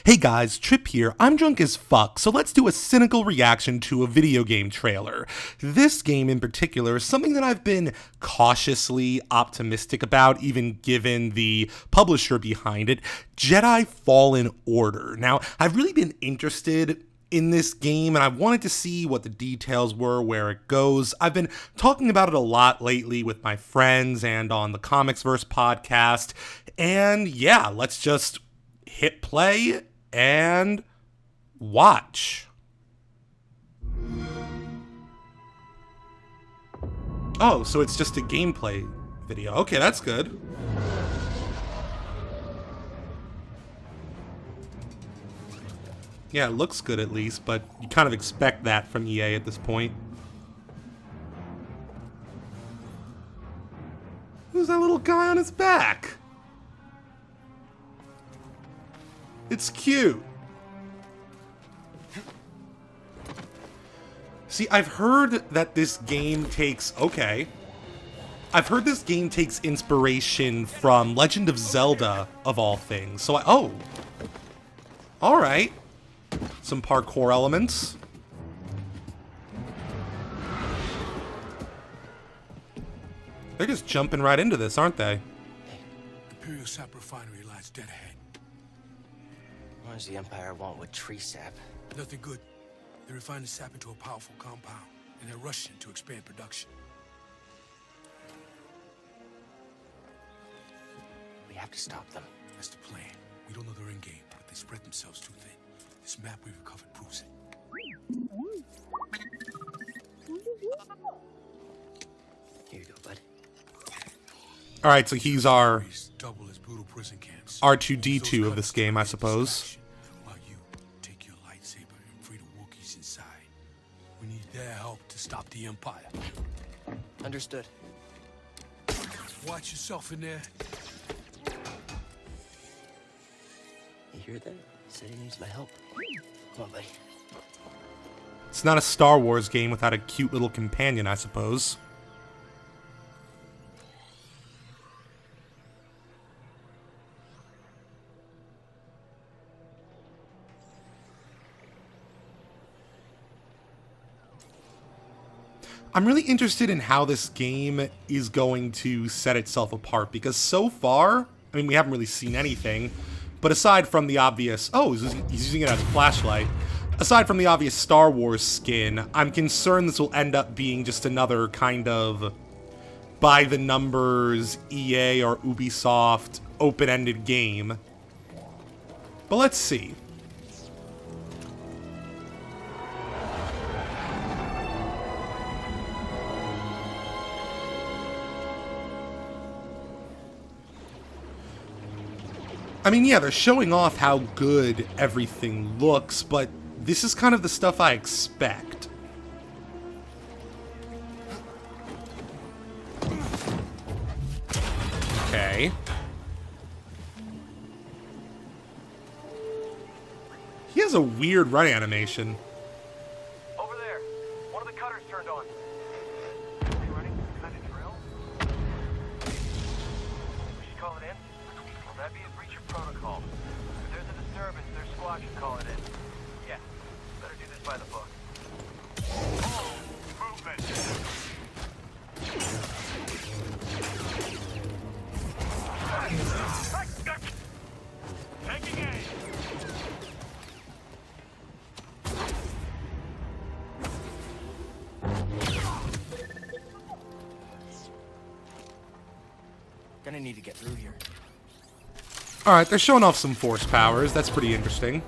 Hey guys, Trip here. I'm drunk as fuck, so let's do a cynical reaction to a video game trailer. This game in particular is something that I've been cautiously optimistic about, even given the publisher behind it, Jedi Fallen Order. Now, I've really been interested in this game, and I wanted to see what the details were, where it goes. I've been talking about it a lot lately with my friends and on the Comicsverse podcast, and yeah, let's just hit play and watch. Oh, so it's just a gameplay video. Okay, that's good. Yeah, it looks good at least, but you kind of expect that from EA at this point. Who's that little guy on his back? It's cute. See, I've heard that this game takes... Okay. I've heard this game takes inspiration from Legend of Zelda, of all things. So oh. Alright. Some parkour elements. They're just jumping right into this, aren't they? Imperial Sap Refinery lies dead ahead. What does the Empire want with tree sap? Nothing good. They refine the sap into a powerful compound, and they're rushing to expand production. We have to stop them. That's the plan. We don't know their end game, but they spread themselves too thin. This map we recovered proves it. Here you go, bud. Alright, so he's our Double as brutal prison camps. R2-D2 of this game, I suppose. While you take your lightsaber and free the Wookiees inside. We need their help to stop the Empire. Understood. Watch yourself in there. You hear that? He said he needs my help. Come on, buddy. It's not a Star Wars game without a cute little companion, I suppose. I'm really interested in how this game is going to set itself apart, because so far, I mean, we haven't really seen anything, but aside from the obvious, oh, he's using it as a flashlight, aside from the obvious Star Wars skin, I'm concerned this will end up being just another kind of by-the-numbers EA or Ubisoft open-ended game. But let's see. I mean, yeah, they're showing off how good everything looks, but this is kind of the stuff I expect. Okay. He has a weird run animation. Over there. One of the cutters turned on. Are you running some kind of drill? We should call it in? Will that be a breach of protocol? If there's a disturbance, their squad should call it in. Yeah. Better do this by the book. Oh, movement! Taking aim! Gonna need to get through here. Alright, they're showing off some force powers. That's pretty interesting.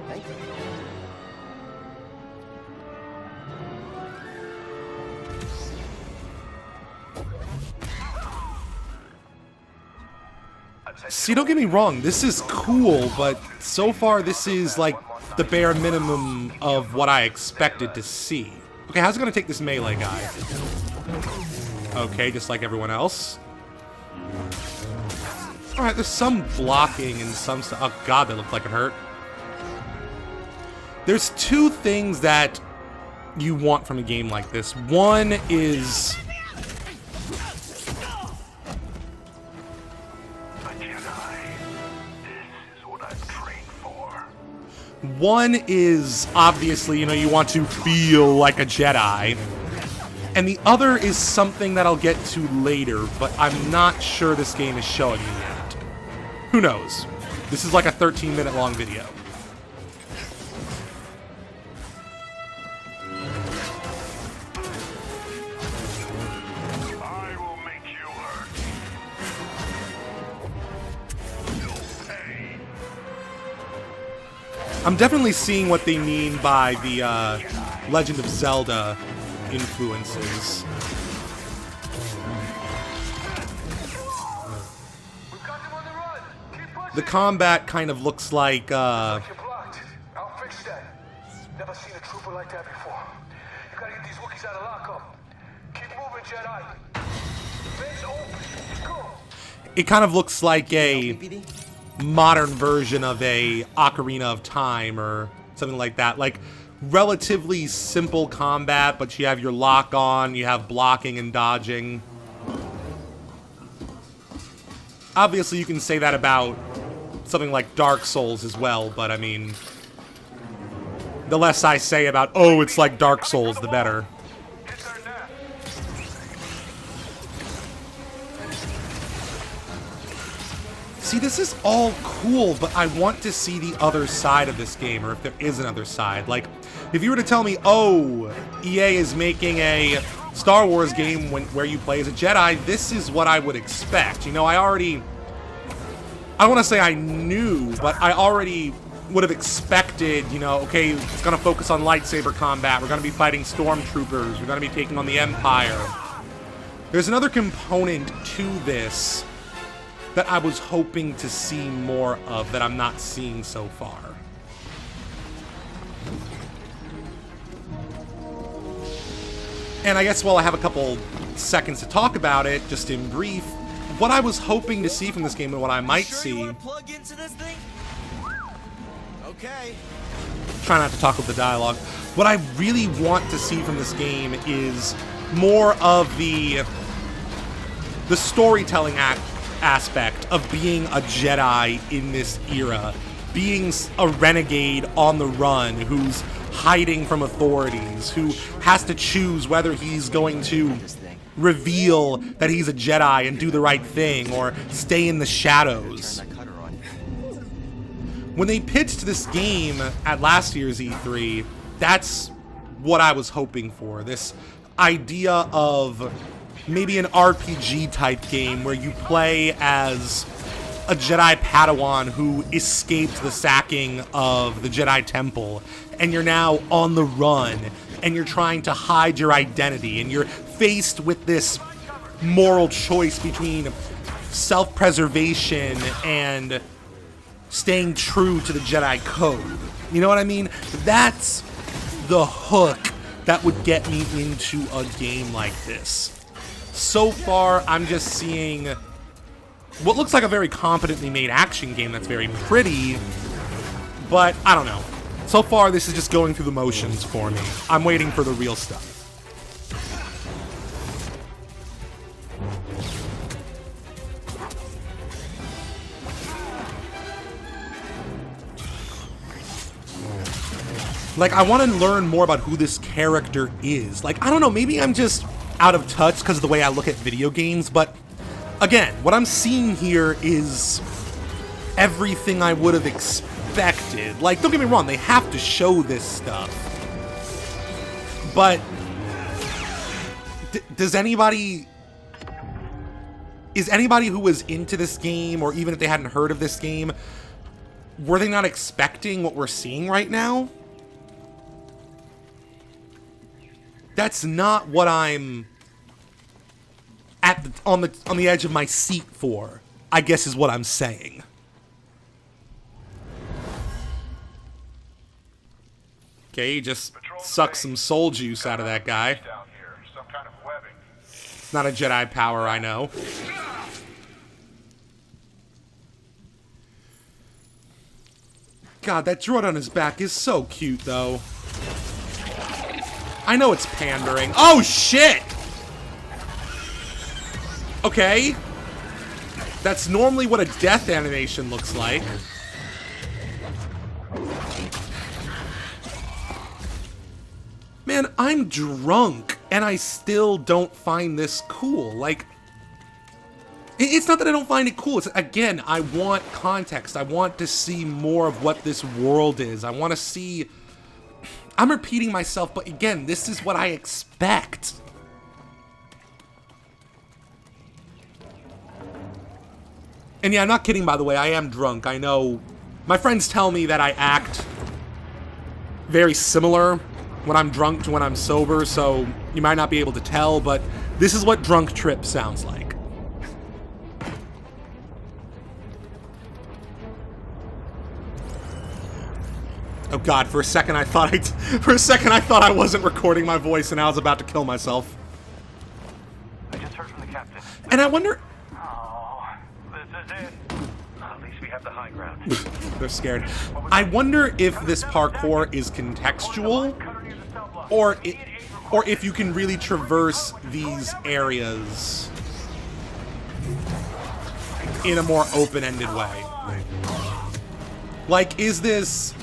Thank you. See, don't get me wrong, this is cool, but so far this is like the bare minimum of what I expected to see. Okay, how's it gonna take this melee guy? Okay, just like everyone else. Alright, there's some blocking and some stuff. Oh god, that looked like it hurt. There's two things that you want from a game like this. One is... A Jedi. This is what I've trained One is obviously, you want to feel like a Jedi. And the other is something that I'll get to later, but I'm not sure this game is showing me yet. Who knows? This is like a 13-minute long video. I will make you hurt. You'll pay. I'm definitely seeing what they mean by the Legend of Zelda influences. We've got them on the run. Keep pushing. The combat kind of looks like, You're blocked. I'll fix that. Never seen a trooper like that before. You gotta get these Wookiees out of lockup. Keep moving, Jedi. Vents open. Go. it kind of looks like a PD? modern version of a Ocarina of Time or something like that. Like, relatively simple combat, but you have your lock on, you have blocking and dodging. Obviously, you can say that about something like Dark Souls as well, but I mean, the less I say about, oh, it's like Dark Souls, the better. See, this is all cool, but I want to see the other side of this game, or if there is another side. Like, if you were to tell me, oh, EA is making a Star Wars game where you play as a Jedi, this is what I would expect. You know, I don't want to say I knew, but I already would have expected, you know, okay, it's going to focus on lightsaber combat, we're going to be fighting stormtroopers, we're going to be taking on the Empire. There's another component to this that I was hoping to see more of that I'm not seeing so far. And I guess while I have a couple seconds to talk about it, just in brief, what I was hoping to see from this game and what I might see... You wanna plug into this thing? Okay. Try not to talk with the dialogue. What I really want to see from this game is more of the storytelling aspect of being a Jedi in this era, being a renegade on the run who's hiding from authorities, who has to choose whether he's going to reveal that he's a Jedi and do the right thing or stay in the shadows. When they pitched this game at last year's E3, that's what I was hoping for. This idea of maybe an RPG type game where you play as a Jedi Padawan who escaped the sacking of the Jedi Temple, and you're now on the run, and you're trying to hide your identity, and you're faced with this moral choice between self-preservation and staying true to the Jedi code. You know what I mean? That's the hook that would get me into a game like this. So far, I'm just seeing what looks like a very competently made action game that's very pretty, but I don't know. So far, this is just going through the motions for me. I'm waiting for the real stuff. Like, I want to learn more about who this character is. Like, I don't know, maybe I'm just out of touch because of the way I look at video games, but again, what I'm seeing here is everything I would have expected. Like, don't get me wrong, they have to show this stuff. But is anybody who was into this game, or even if they hadn't heard of this game, were they not expecting what we're seeing right now? That's not what I'm on the edge of my seat for, I guess is what I'm saying. Okay, you just suck some soul juice out of that guy. It's not a Jedi power, I know. God, that droid on his back is so cute, though. I know it's pandering. Oh, shit! Okay. That's normally what a death animation looks like. Man, I'm drunk, and I still don't find this cool. Like, it's not that I don't find it cool. It's, again, I want context. I want to see more of what this world is. I want to see... I'm repeating myself, but again, this is what I expect. And yeah, I'm not kidding, by the way. I am drunk. I know. My friends tell me that I act very similar when I'm drunk to when I'm sober, so you might not be able to tell, but this is what drunk Trip sounds like. Oh god, for a second I thought I wasn't recording my voice and I was about to kill myself. I just heard from the captain. And I wonder... Oh, this is it. At least we have the high ground. They're scared. I wonder if this parkour is contextual, or if you can really traverse these areas in a more open-ended way. Like, is this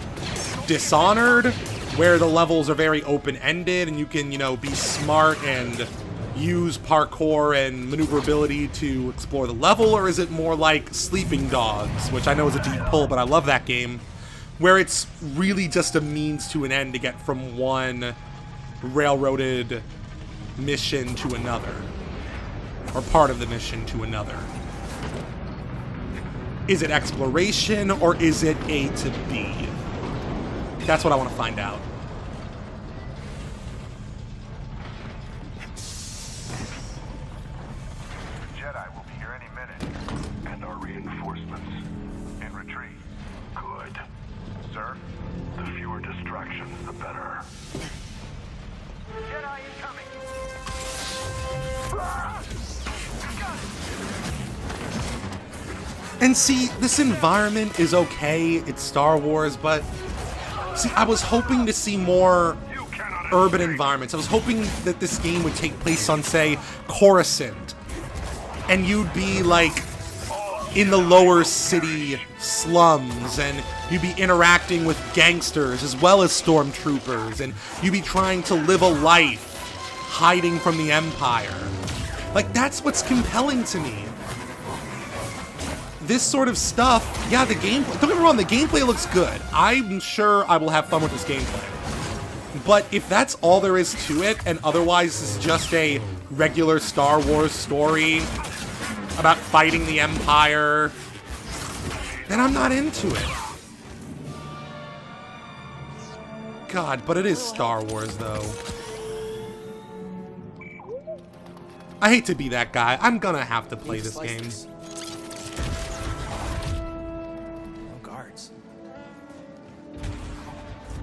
Dishonored, where the levels are very open-ended and you can, you know, be smart and use parkour and maneuverability to explore the level, or is it more like Sleeping Dogs, which I know is a deep pull, but I love that game, where it's really just a means to an end to get from one railroaded mission to another, or part of the mission to another? Is it exploration, or is it A to B? That's what I want to find out. Jedi will be here any minute. And our reinforcements in retreat. Good. Sir, the fewer distractions, the better. Jedi incoming! And see, this environment is okay, it's Star Wars, but see, I was hoping to see more urban environments. I was hoping that this game would take place on, say, Coruscant, and you'd be, like, in the lower city slums, and you'd be interacting with gangsters as well as stormtroopers, and you'd be trying to live a life hiding from the Empire. Like, that's what's compelling to me. This sort of stuff, yeah, the gameplay, don't get me wrong, the gameplay looks good. I'm sure I will have fun with this gameplay. But if that's all there is to it, and otherwise it's just a regular Star Wars story about fighting the Empire, then I'm not into it. God, but it is Star Wars, though. I hate to be that guy. I'm gonna have to play this game.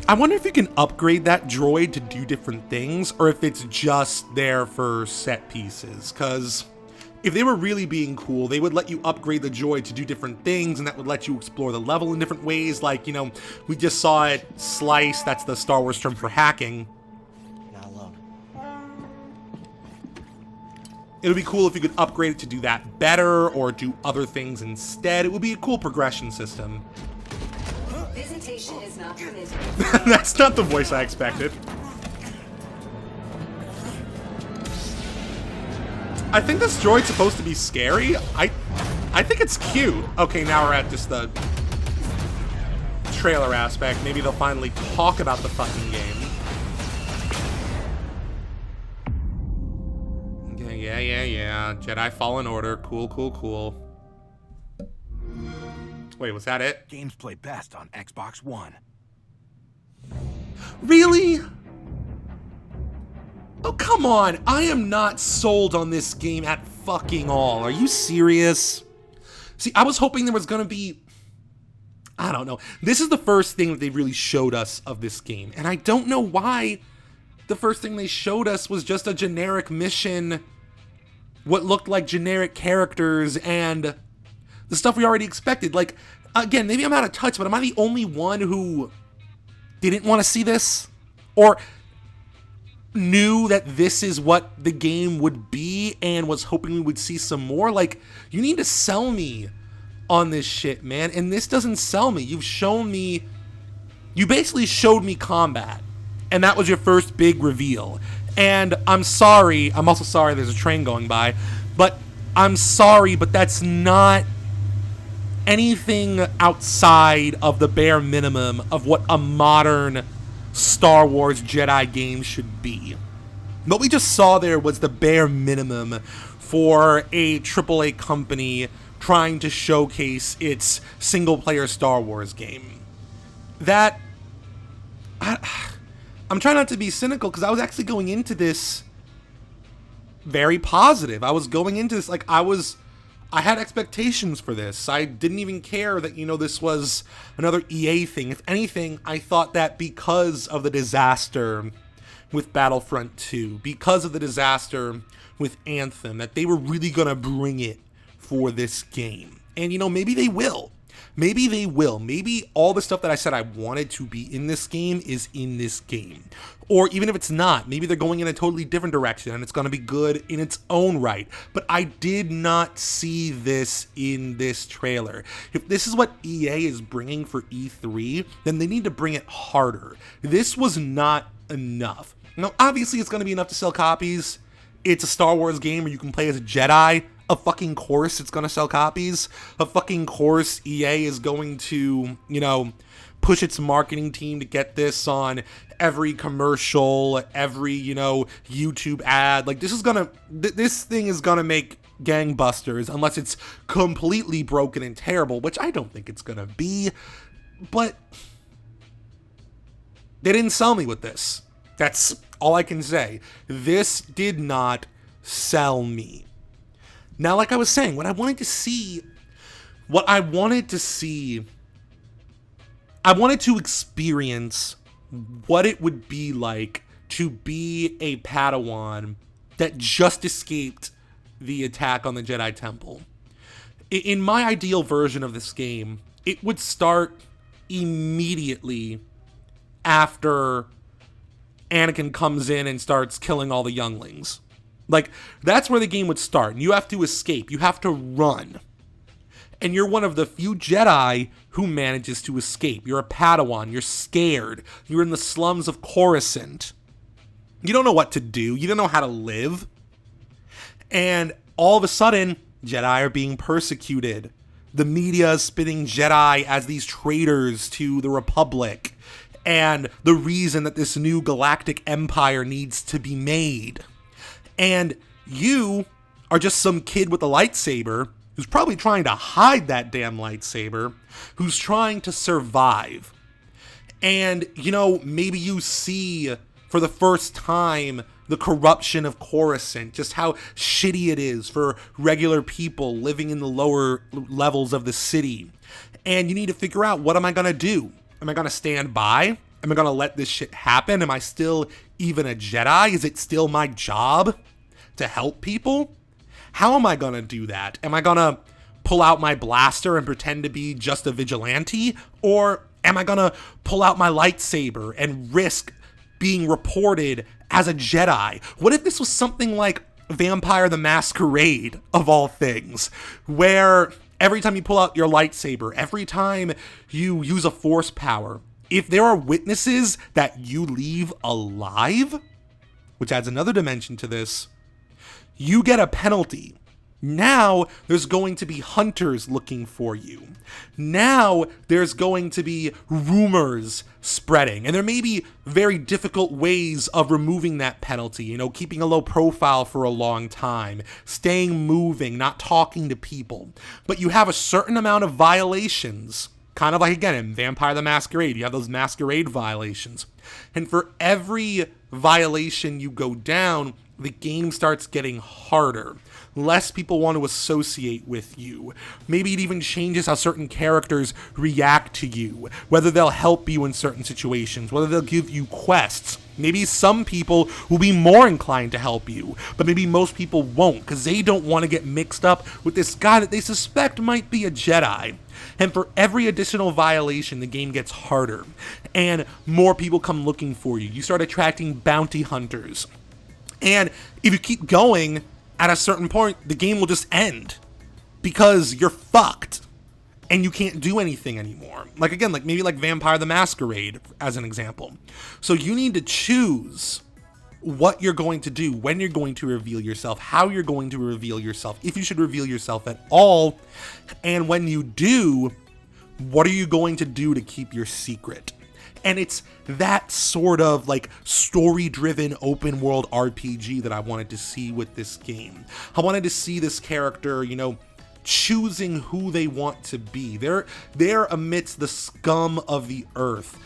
I wonder if you can upgrade that droid to do different things, or if it's just there for set pieces, because if they were really being cool, they would let you upgrade the droid to do different things, and that would let you explore the level in different ways. Like, you know, we just saw it slice, that's the Star Wars term for hacking. Not alone. It would be cool if you could upgrade it to do that better, or do other things instead. It would be a cool progression system. Visitation is not permitted. That's not the voice I expected. I think this droid's supposed to be scary. I think it's cute. Okay, now we're at just the trailer aspect. Maybe they'll finally talk about the fucking game. Yeah. Jedi Fallen Order. Cool. Wait, was that it? Games play best on Xbox One. Really? Oh, come on. I am not sold on this game at fucking all. Are you serious? See, I was hoping there was gonna be... I don't know. This is the first thing that they really showed us of this game. And I don't know why the first thing they showed us was just a generic mission, what looked like generic characters, and the stuff we already expected. Like, again, maybe I'm out of touch, but am I the only one who didn't want to see this? Or knew that this is what the game would be and was hoping we would see some more? Like, you need to sell me on this shit, man. And this doesn't sell me. You basically showed me combat. and that was your first big reveal. And I'm sorry, I'm also sorry there's a train going by, but I'm sorry, but that's not anything outside of the bare minimum of what a modern Star Wars Jedi game should be. What we just saw there was the bare minimum for a AAA company trying to showcase its single-player Star Wars game. That... I'm trying not to be cynical, because I was actually going into this very positive. I was going into this like I had expectations for this. I didn't even care that, this was another EA thing. If anything, I thought that because of the disaster with Battlefront 2, because of the disaster with Anthem, that they were really going to bring it for this game. And, maybe they will. Maybe they will. Maybe all the stuff that I said I wanted to be in this game is in this game. Or even if it's not, maybe they're going in a totally different direction and it's going to be good in its own right. But I did not see this in this trailer. If this is what EA is bringing for E3, then they need to bring it harder. This was not enough. Now, obviously, it's going to be enough to sell copies. It's a Star Wars game where you can play as a Jedi. Of fucking course it's going to sell copies. Of fucking course EA is going to, push its marketing team to get this on every commercial, every, YouTube ad. Like, this thing is going to make gangbusters unless it's completely broken and terrible, which I don't think it's going to be. But they didn't sell me with this. That's all I can say. This did not sell me. Now, like I was saying, I wanted to experience what it would be like to be a Padawan that just escaped the attack on the Jedi Temple. In my ideal version of this game, it would start immediately after Anakin comes in and starts killing all the younglings. Like, that's where the game would start. And you have to escape. You have to run. And you're one of the few Jedi who manages to escape. You're a Padawan. You're scared. You're in the slums of Coruscant. You don't know what to do. You don't know how to live. And all of a sudden, Jedi are being persecuted. The media is spinning Jedi as these traitors to the Republic. And the reason that this new galactic empire needs to be made. And you are just some kid with a lightsaber who's probably trying to hide that damn lightsaber, who's trying to survive. And, maybe you see for the first time the corruption of Coruscant, just how shitty it is for regular people living in the lower levels of the city. And you need to figure out, what am I going to do? Am I going to stand by? Am I going to let this shit happen? Am I still even a Jedi? Is it still my job to help people? How am I going to do that? Am I going to pull out my blaster and pretend to be just a vigilante? Or am I going to pull out my lightsaber and risk being reported as a Jedi? What if this was something like Vampire the Masquerade, of all things, where every time you pull out your lightsaber, every time you use a force power, if there are witnesses that you leave alive, which adds another dimension to this, you get a penalty. Now there's going to be hunters looking for you. Now there's going to be rumors spreading. And there may be very difficult ways of removing that penalty. Keeping a low profile for a long time, staying moving, not talking to people. But you have a certain amount of violations. Kind of like, again, in Vampire the Masquerade, you have those masquerade violations. And for every violation you go down, the game starts getting harder. Less people want to associate with you. Maybe it even changes how certain characters react to you, whether they'll help you in certain situations, whether they'll give you quests. Maybe some people will be more inclined to help you, but maybe most people won't, because they don't want to get mixed up with this guy that they suspect might be a Jedi. And for every additional violation, the game gets harder, and more people come looking for you. You start attracting bounty hunters. And if you keep going, at a certain point, the game will just end, because you're fucked. and you can't do anything anymore. Like again, like maybe like Vampire the Masquerade as an example. So you need to choose what you're going to do, when you're going to reveal yourself, how you're going to reveal yourself, if you should reveal yourself at all, and when you do, what are you going to do to keep your secret? And it's that sort of like story-driven open world RPG that I wanted to see with this game. I wanted to see this character, you know, choosing who they want to be. They're amidst the scum of the earth,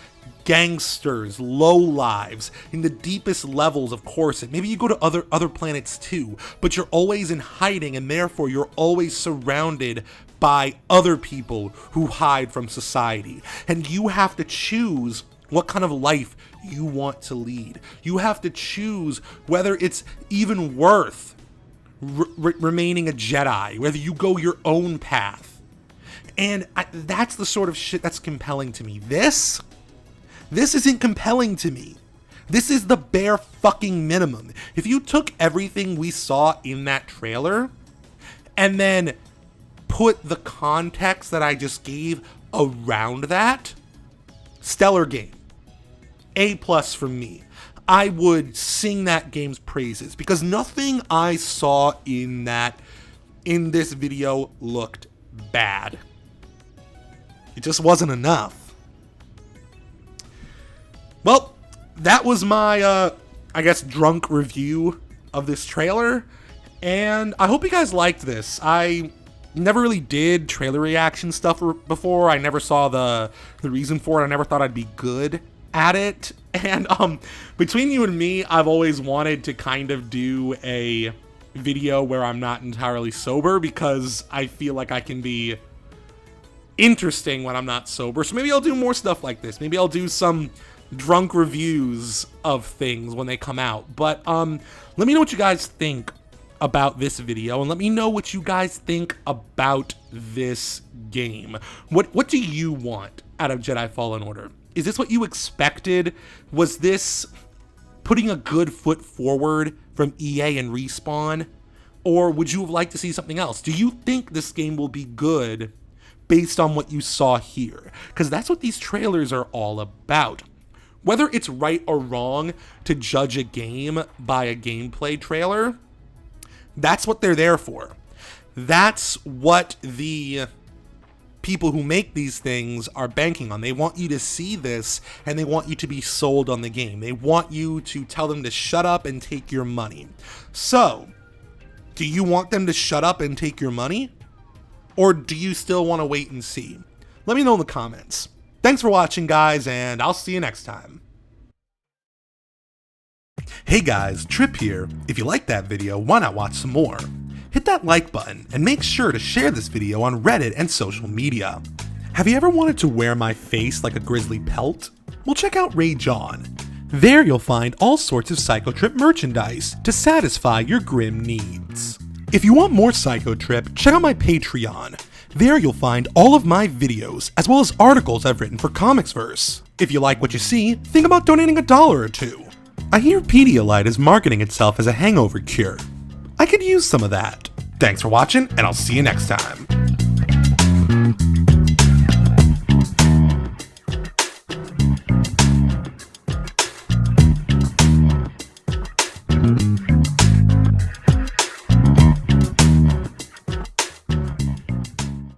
gangsters, lowlives, in the deepest levels of Coruscant. Maybe you go to other planets too, but you're always in hiding, and therefore you're always surrounded by other people who hide from society. And you have to choose what kind of life you want to lead. You have to choose whether it's even worth remaining a Jedi, whether you go your own path. And that's the sort of shit that's compelling to me. This isn't compelling to me. This is the bare fucking minimum. If you took everything we saw in that trailer and then put the context that I just gave around that, stellar game. A+ from me. I would sing that game's praises because nothing I saw in this video looked bad. It just wasn't enough. Well, that was my, I guess, drunk review of this trailer, and I hope you guys liked this. I never really did trailer reaction stuff before. I never saw the reason for it. I never thought I'd be good at it. And between you and me, I've always wanted to kind of do a video where I'm not entirely sober because I feel like I can be interesting when I'm not sober. So maybe I'll do more stuff like this. Maybe I'll do some drunk reviews of things when they come out. But let me know what you guys think about this video, and let me know what you guys think about this game. What do you want out of Jedi Fallen Order? Is this what you expected? Was this putting a good foot forward from EA and Respawn? Or would you have liked to see something else? Do you think this game will be good based on what you saw here? Because that's what these trailers are all about. Whether it's right or wrong to judge a game by a gameplay trailer, that's what they're there for. That's what the people who make these things are banking on. They want you to see this, and they want you to be sold on the game. They want you to tell them to shut up and take your money. So, do you want them to shut up and take your money? Or do you still want to wait and see? Let me know in the comments. Thanks for watching, guys, and I'll see you next time. Hey guys, Trip here. If you liked that video, why not watch some more? Hit that like button and make sure to share this video on Reddit and social media. Have you ever wanted to wear my face like a grizzly pelt? Well, check out Rage On. There you'll find all sorts of Psycho Trip merchandise to satisfy your grim needs. If you want more Psycho Trip, check out my Patreon. There you'll find all of my videos, as well as articles I've written for Comicsverse. If you like what you see, think about donating $1 or $2. I hear Pedialyte is marketing itself as a hangover cure. I could use some of that. Thanks for watching, and I'll see you next time.